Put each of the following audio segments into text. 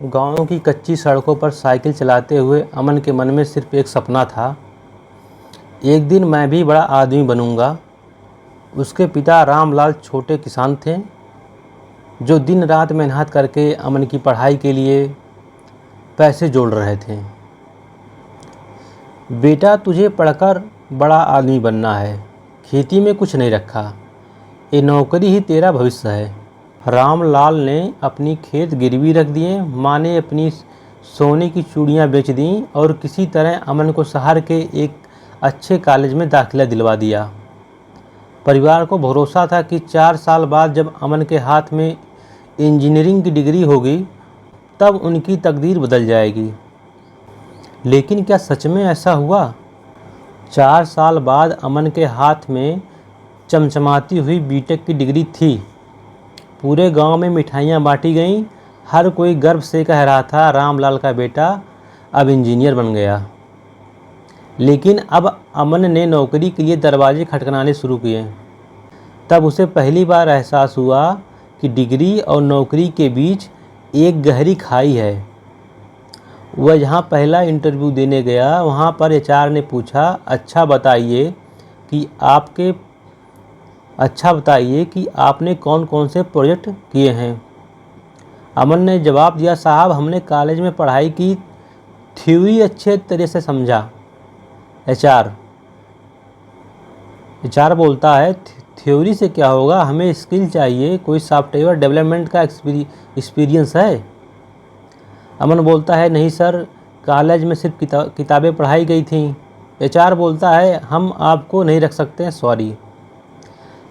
गाँव की कच्ची सड़कों पर साइकिल चलाते हुए अमन के मन में सिर्फ एक सपना था। एक दिन मैं भी बड़ा आदमी बनूंगा। उसके पिता रामलाल छोटे किसान थे जो दिन रात मेहनत करके अमन की पढ़ाई के लिए पैसे जोड़ रहे थे। बेटा, तुझे पढ़कर बड़ा आदमी बनना है, खेती में कुछ नहीं रखा, ये नौकरी ही तेरा भविष्य है। रामलाल ने अपनी खेत गिरवी रख दिए, माँ ने अपनी सोने की चूड़ियाँ बेच दीं और किसी तरह अमन को शहर के एक अच्छे कॉलेज में दाखिला दिलवा दिया। परिवार को भरोसा था कि 4 साल बाद जब अमन के हाथ में इंजीनियरिंग की डिग्री होगी तब उनकी तकदीर बदल जाएगी। लेकिन क्या सच में ऐसा हुआ? 4 साल बाद अमन के हाथ में चमचमाती हुई बीटेक की डिग्री थी। पूरे गांव में मिठाइयाँ बांटी गईं। हर कोई गर्व से कह रहा था, रामलाल का बेटा अब इंजीनियर बन गया। लेकिन अब अमन ने नौकरी के लिए दरवाजे खटखटाने शुरू किए। तब उसे पहली बार एहसास हुआ कि डिग्री और नौकरी के बीच एक गहरी खाई है। वह जहाँ पहला इंटरव्यू देने गया वहाँ पर एचआर ने पूछा, अच्छा बताइए कि आपने कौन कौन से प्रोजेक्ट किए हैं। अमन ने जवाब दिया, साहब हमने कॉलेज में पढ़ाई की, थ्योरी अच्छे तरह से समझा। एचआर बोलता है, थ्योरी से क्या होगा, हमें स्किल चाहिए, कोई सॉफ्टवेयर डेवलपमेंट का एक्सपीरियंस है। अमन बोलता है, नहीं सर, कॉलेज में सिर्फ किताबें पढ़ाई गई थीं। एचआर बोलता है, हम आपको नहीं रख सकते, सॉरी।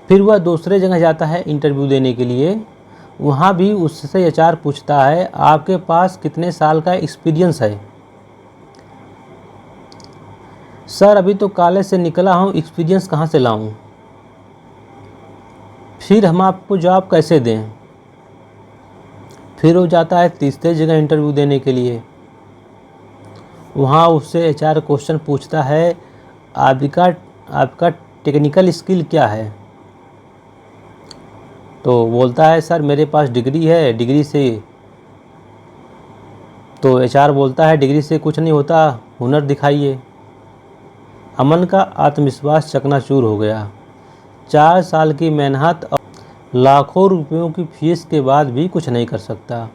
फिर वह दूसरे जगह जाता है इंटरव्यू देने के लिए। वहाँ भी उससे एचआर पूछता है, आपके पास कितने साल का एक्सपीरियंस है। सर अभी तो कॉलेज से निकला हूँ, एक्सपीरियंस कहाँ से लाऊं? फिर हम आपको जॉब कैसे दें? फिर वो जाता है तीसरे जगह इंटरव्यू देने के लिए। वहाँ उससे एचआर क्वेश्चन पूछता है, आपका टेक्निकल स्किल क्या है? तो बोलता है, सर मेरे पास डिग्री है, डिग्री से। तो एचआर बोलता है, डिग्री से कुछ नहीं होता, हुनर दिखाइए। अमन का आत्मविश्वास चकनाचूर हो गया। 4 साल की मेहनत और लाखों रुपयों की फीस के बाद भी कुछ नहीं कर सकता।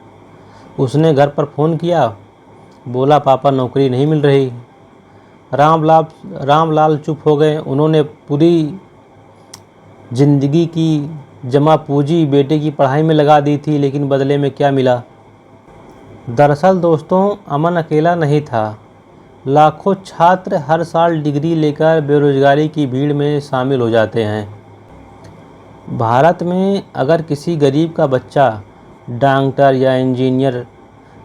उसने घर पर फ़ोन किया, बोला पापा नौकरी नहीं मिल रही। रामलाल चुप हो गए। उन्होंने पूरी ज़िंदगी की जमा पूंजी बेटे की पढ़ाई में लगा दी थी, लेकिन बदले में क्या मिला? दरअसल दोस्तों, अमन अकेला नहीं था। लाखों छात्र हर साल डिग्री लेकर बेरोजगारी की भीड़ में शामिल हो जाते हैं। भारत में अगर किसी गरीब का बच्चा डॉक्टर या इंजीनियर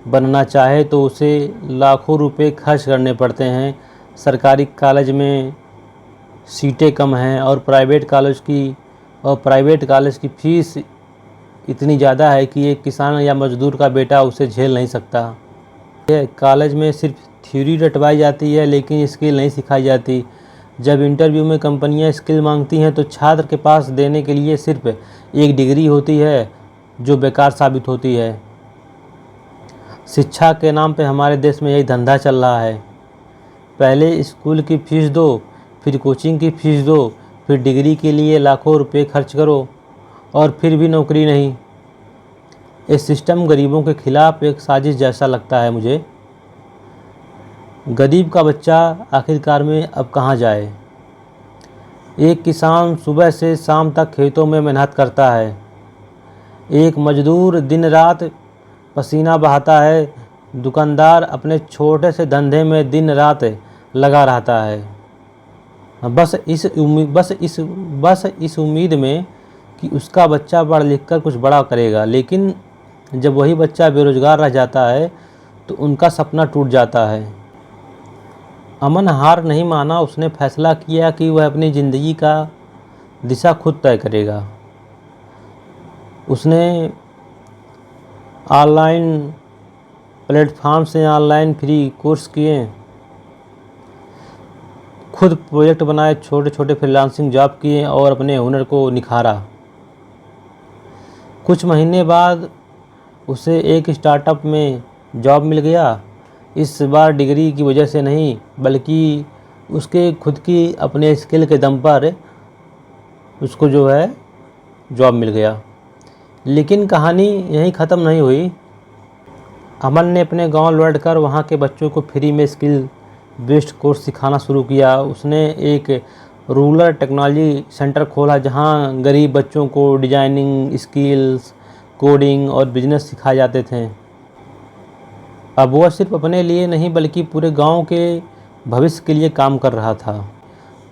बनना चाहे तो उसे लाखों रुपए खर्च करने पड़ते हैं। सरकारी कॉलेज में सीटें कम हैं और प्राइवेट कॉलेज की फ़ीस इतनी ज़्यादा है कि एक किसान या मजदूर का बेटा उसे झेल नहीं सकता। कॉलेज में सिर्फ थ्योरी रटवाई जाती है, लेकिन स्किल नहीं सिखाई जाती। जब इंटरव्यू में कंपनियां स्किल मांगती हैं तो छात्र के पास देने के लिए सिर्फ एक डिग्री होती है जो बेकार साबित होती है। शिक्षा के नाम पे हमारे देश में यही धंधा चल रहा है। पहले स्कूल की फ़ीस दो, फिर कोचिंग की फ़ीस दो, फिर डिग्री के लिए लाखों रुपए खर्च करो और फिर भी नौकरी नहीं। ये सिस्टम गरीबों के खिलाफ एक साजिश जैसा लगता है मुझे। गरीब का बच्चा आखिरकार में अब कहाँ जाए? एक किसान सुबह से शाम तक खेतों में मेहनत करता है। एक मजदूर दिन रात पसीना बहाता है। दुकानदार अपने छोटे से धंधे में दिन रात लगा रहता है, बस इस उम्मीद में कि उसका बच्चा पढ़ लिख कर कुछ बड़ा करेगा। लेकिन जब वही बच्चा बेरोजगार रह जाता है तो उनका सपना टूट जाता है। अमन हार नहीं माना। उसने फैसला किया कि वह अपनी ज़िंदगी का दिशा खुद तय करेगा। उसने ऑनलाइन प्लेटफॉर्म से ऑनलाइन फ्री कोर्स किए, खुद प्रोजेक्ट बनाए, छोटे छोटे फ्रीलांसिंग जॉब किए और अपने हुनर को निखारा। कुछ महीने बाद उसे एक स्टार्टअप में जॉब मिल गया। इस बार डिग्री की वजह से नहीं, बल्कि उसके खुद की अपने स्किल के दम पर उसको जो है जॉब मिल गया। लेकिन कहानी यहीं ख़त्म नहीं हुई। अमन ने अपने गांव लौटकर वहां के बच्चों को फ्री में स्किल बेस्ड कोर्स सिखाना शुरू किया। उसने एक रूरल टेक्नोलॉजी सेंटर खोला जहां गरीब बच्चों को डिजाइनिंग स्किल्स, कोडिंग और बिजनेस सिखाए जाते थे। अब वह सिर्फ अपने लिए नहीं बल्कि पूरे गांव के भविष्य के लिए काम कर रहा था।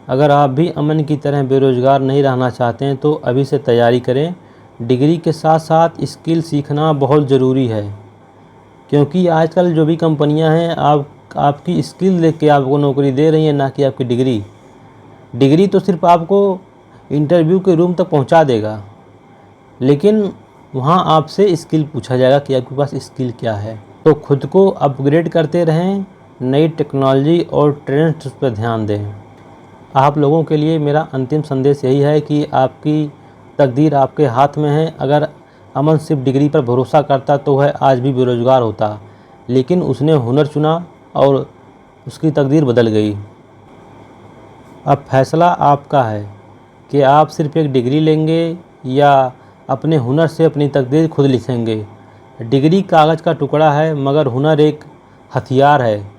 अगर आप भी अमन की तरह बेरोज़गार नहीं रहना चाहते हैं तो अभी से तैयारी करें। डिग्री के साथ साथ स्किल सीखना बहुत ज़रूरी है, क्योंकि आजकल जो भी कंपनियां हैं आपकी स्किल देख के आपको नौकरी दे रही हैं, ना कि आपकी डिग्री। डिग्री तो सिर्फ आपको इंटरव्यू के रूम तक पहुंचा देगा, लेकिन वहां आपसे स्किल पूछा जाएगा कि आपके पास स्किल क्या है। तो खुद को अपग्रेड करते रहें, नई टेक्नोलॉजी और ट्रेंड्स पर ध्यान दें। आप लोगों के लिए मेरा अंतिम संदेश यही है कि आपकी तकदीर आपके हाथ में है। अगर अमन सिर्फ डिग्री पर भरोसा करता तो वह आज भी बेरोज़गार होता, लेकिन उसने हुनर चुना और उसकी तकदीर बदल गई। अब फैसला आपका है कि आप सिर्फ एक डिग्री लेंगे या अपने हुनर से अपनी तकदीर खुद लिखेंगे। डिग्री कागज़ का टुकड़ा है, मगर हुनर एक हथियार है